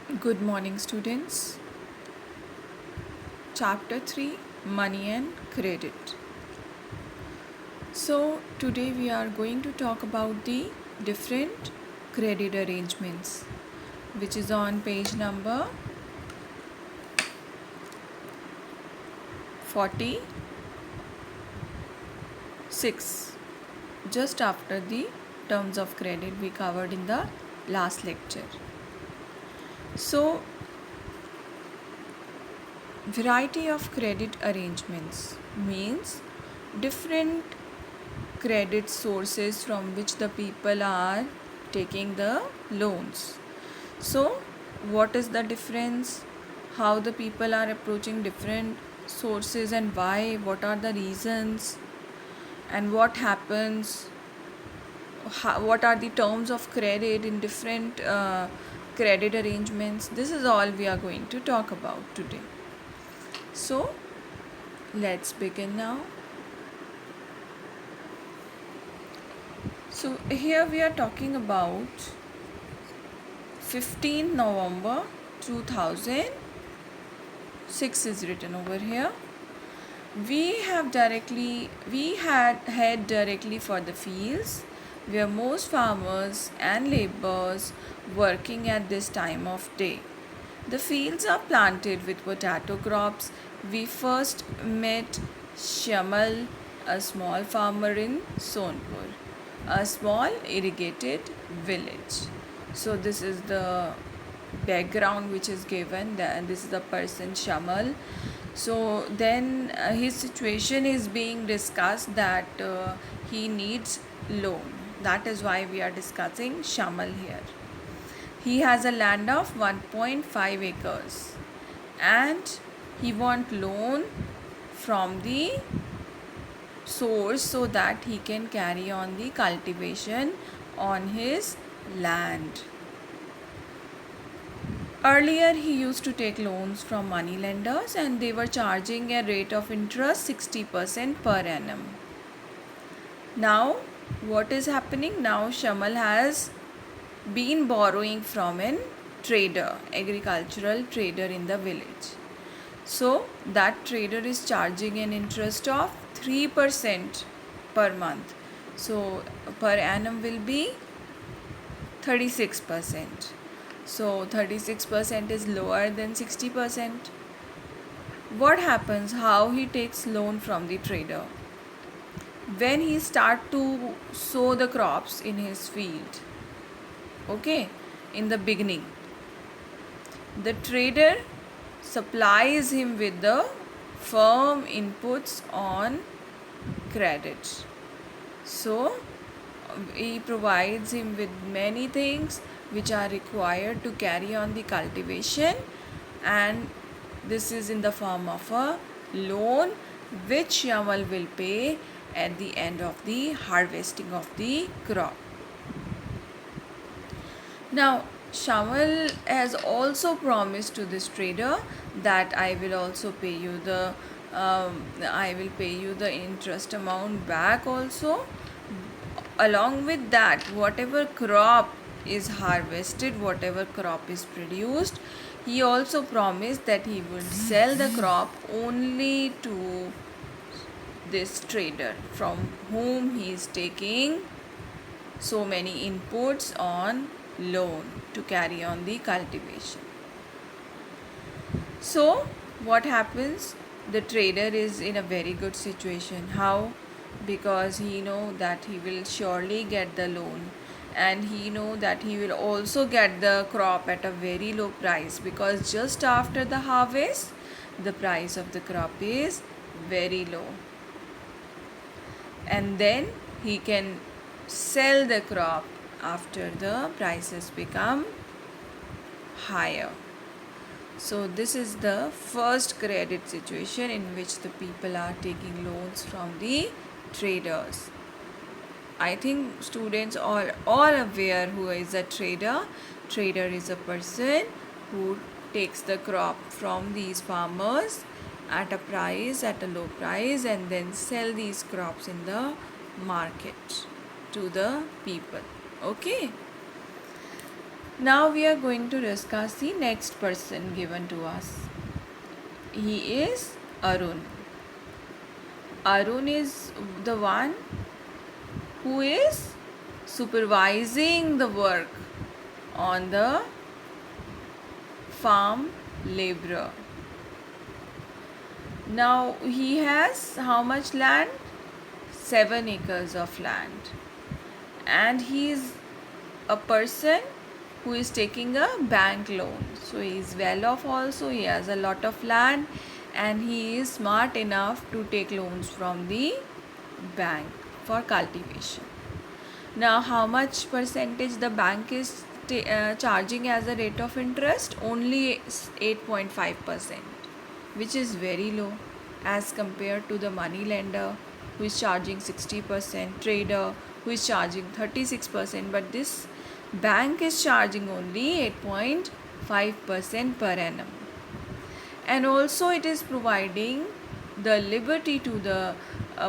Good morning, students. Chapter 3, Money and Credit. So, today we are going to talk about the different credit arrangements, which is on page number 46, just after the terms of credit we covered in the last lecture. So, variety of credit arrangements means different credit sources from which the people are taking the loans. So, what is the difference? How the people are approaching different sources and why? What are the reasons? And what happens? What are the terms of credit in different credit arrangements? This is all we are going to talk about today. So, let's begin now. So, here we are talking about 15 November 2006 is written over here. We had head directly for the fields where most farmers and laborers working at this time of day. The fields are planted with potato crops. We first met Shamal, a small farmer in Sonpur, a small irrigated village. So this is the background which is given, and this is the person Shamal. So then his situation is being discussed that he needs loan. That is why we are discussing Shamal here. He has a land of 1.5 acres and he want loan from the source so that he can carry on the cultivation on his land. Earlier, he used to take loans from money lenders and they were charging a rate of interest 60% per annum. Now, what is happening? Now, Shamal has been borrowing from an trader, agricultural trader in the village. So, that trader is charging an interest of 3% per month. So, per annum will be 36%. So 36% is lower than 60%. What happens? How he takes loan from the trader? When he start to sow the crops in his field, okay, in the beginning, the trader supplies him with the firm inputs on credit. So he provides him with many things which are required to carry on the cultivation, and this is in the form of a loan which Yamal will pay at the end of the harvesting of the crop. Now, Shamal has also promised to this trader that I will also pay you the interest amount back also. Along with that, whatever crop is harvested, whatever crop is produced, he also promised that he would sell the crop only to this trader from whom he is taking so many inputs on loan to carry on the cultivation. So, what happens? The trader is in a very good situation. How? Because he know that he will surely get the loan, and he know that he will also get the crop at a very low price, because just after the harvest the price of the crop is very low, and then he can sell the crop after the prices become higher. So this is the first credit situation in which the people are taking loans from the traders. I think students are all aware who is a trader. Trader is a person who takes the crop from these farmers at a low price, and then sell these crops in the market to the people. Okay. Now we are going to discuss the next person given to us. He is Arun. Arun is the one who is supervising the work on the farm laborer. Now he has how much land? 7 acres of land. And he is a person who is taking a bank loan. So he is well off also, he has a lot of land and he is smart enough to take loans from the bank for cultivation. Now how much percentage the bank is charging as a rate of interest? Only 8.5%, which is very low as compared to the money lender who is charging 60%, trader who is charging 36%, but this bank is charging only 8.5% per annum. And also it is providing the liberty to the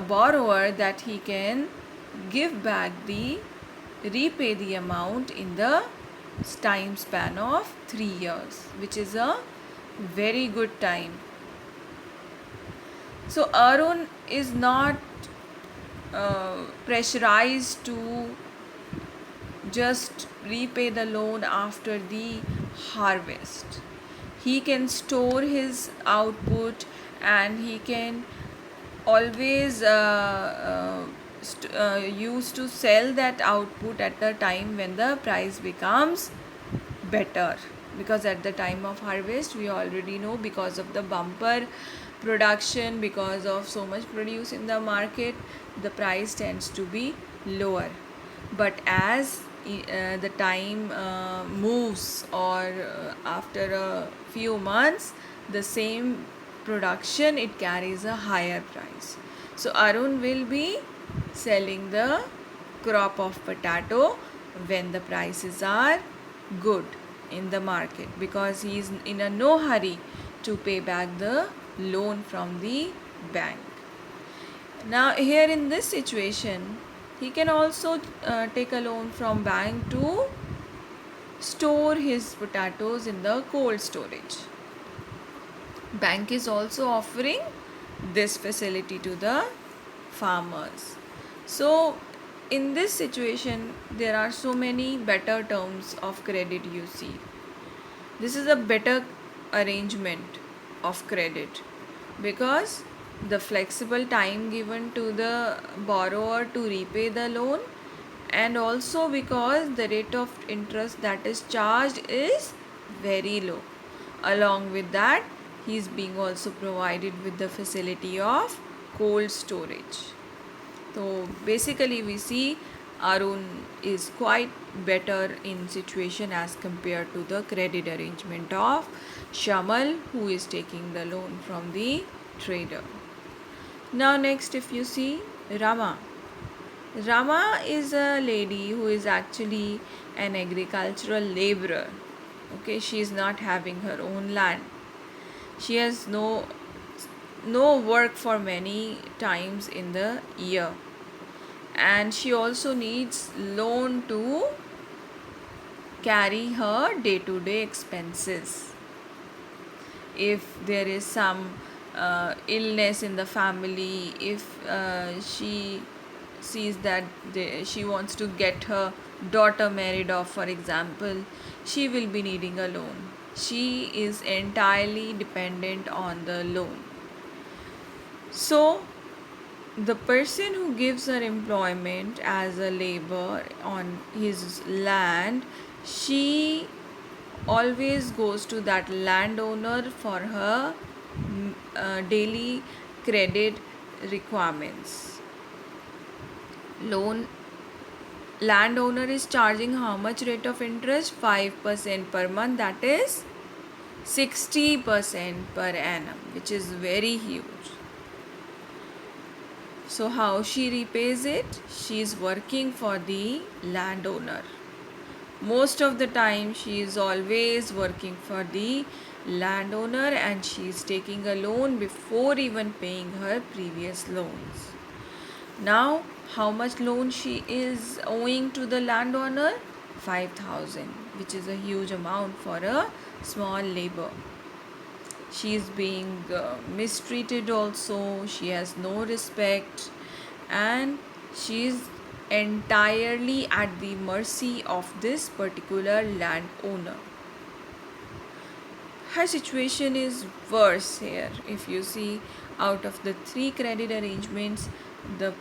borrower that he can give back the repay the amount in the time span of 3 years, which is a very good time. So Arun is not pressurized to just repay the loan after the harvest. He can store his output and he can always use to sell that output at the time when the price becomes better, because at the time of harvest we already know, because of the bumper production, because of so much produce in the market, the price tends to be lower. But as the time moves, or after a few months, the same production, it carries a higher price. So Arun will be selling the crop of potato when the prices are good in the market, because he is in a no hurry to pay back the loan from the bank. Now here in this situation, he can also take a loan from bank to store his potatoes in the cold storage. Bank is also offering this facility to the farmers. So in this situation, there are so many better terms of credit you see. This is a better arrangement of credit, because the flexible time given to the borrower to repay the loan, and also because the rate of interest that is charged is very low. Along with that, he is being also provided with the facility of cold storage. So basically we see Arun is quite better in situation as compared to the credit arrangement of Shamal, who is taking the loan from the trader. Now next, if you see Rama. Rama is a lady who is actually an agricultural laborer. Okay, she is not having her own land. She has no work for many times in the year, and she also needs loan to carry her day-to-day expenses. If there is some illness in the family, if she sees that she wants to get her daughter married off, for example, she will be needing a loan. She is entirely dependent on the loan. So the person who gives her employment as a labor on his land, she always goes to that landowner for her daily credit requirements. Landowner is charging how much rate of interest? 5% per month, that is 60% per annum, which is very huge. So how she repays it? She is working for the landowner. Most of the time she is always working for the landowner, and she is taking a loan before even paying her previous loans. Now how much loan she is owing to the landowner? 5,000. which is a huge amount for a small labor. She is being mistreated also, she has no respect, and she is entirely at the mercy of this particular landowner. Her situation is worse here. If you see, out of the three credit arrangements, the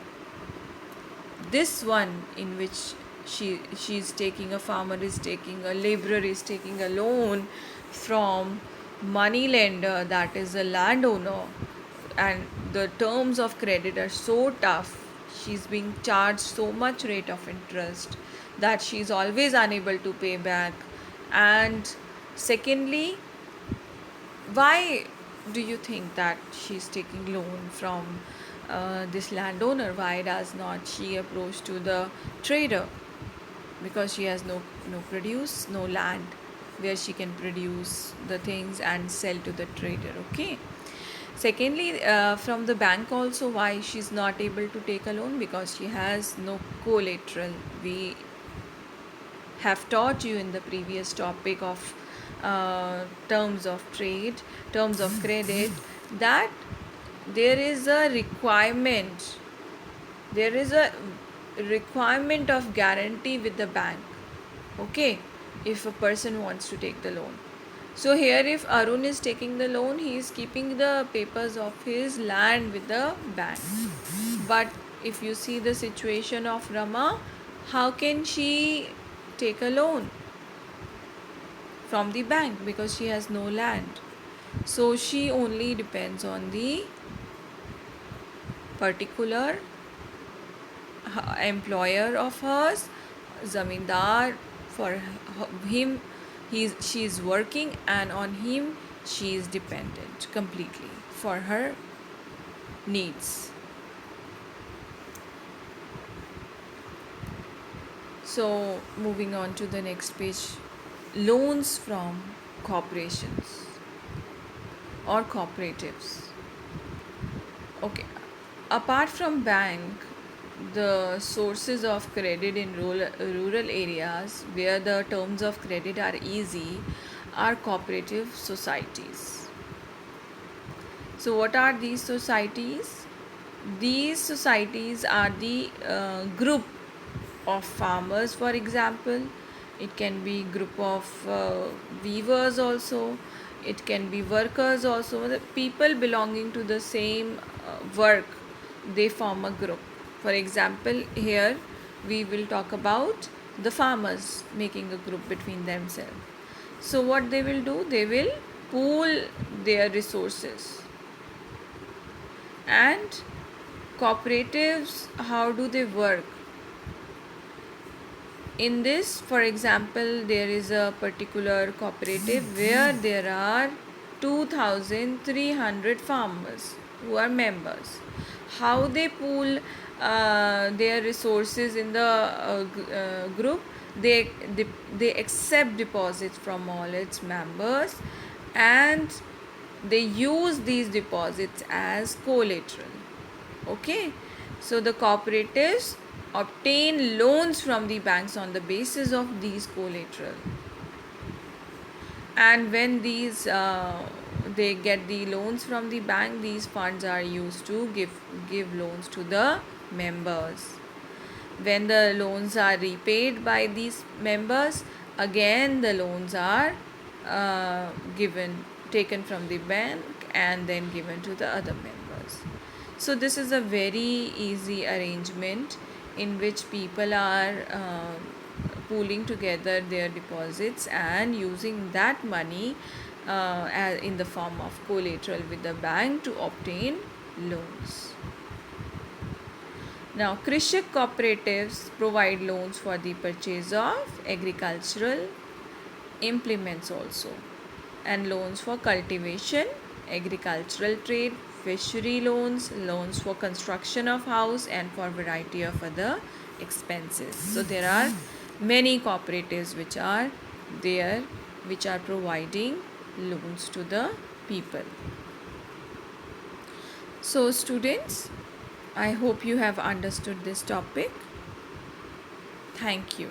this one in which she is taking, a farmer is taking, a laborer is taking a loan from money lender, that is a landowner, and the terms of credit are so tough, she's being charged so much rate of interest that she's always unable to pay back. And secondly, why do you think that she's taking loan from this landowner? Why does not she approach to the trader? Because she has no produce, no land where she can produce the things and sell to the trader. Okay. Secondly, from the bank also, why she's not able to take a loan? Because she has no collateral. We have taught you in the previous topic of terms of trade, terms of credit, that there is a requirement, there is a requirement of guarantee with the bank. Okay, if a person wants to take the loan. So here, if Arun is taking the loan, he is keeping the papers of his land with the bank. But if you see the situation of Rama, how can she take a loan from the bank? Because she has no land. So she only depends on the particular employer of hers, zamindar. For him, she is working, and on him she is dependent completely for her needs. So moving on to the next page, loans from corporations or cooperatives. Okay, apart from bank, the sources of credit in rural areas where the terms of credit are easy are cooperative societies. So what are these societies? These societies are the group of farmers, for example. It can be group of weavers also, it can be workers also, the people belonging to the same work, they form a group. For example, here we will talk about the farmers making a group between themselves. So what they will do, they will pool their resources. And cooperatives, how do they work? In this, for example, there is a particular cooperative where there are 2300 farmers who are members. How they pool their resources in the group? They accept deposits from all its members, and they use these deposits as collateral. Okay, so the cooperatives obtain loans from the banks on the basis of these collateral, and when these they get the loans from the bank, these funds are used to give loans to the members. When the loans are repaid by these members, again the loans are taken from the bank and then given to the other members. So this is a very easy arrangement in which people are pooling together their deposits and using that money in the form of collateral with the bank to obtain loans. Now, Krishak cooperatives provide loans for the purchase of agricultural implements also, and loans for cultivation, agricultural trade, fishery loans, loans for construction of house, and for variety of other expenses. So there are many cooperatives which are there, which are providing loans to the people. So students, I hope you have understood this topic. Thank you.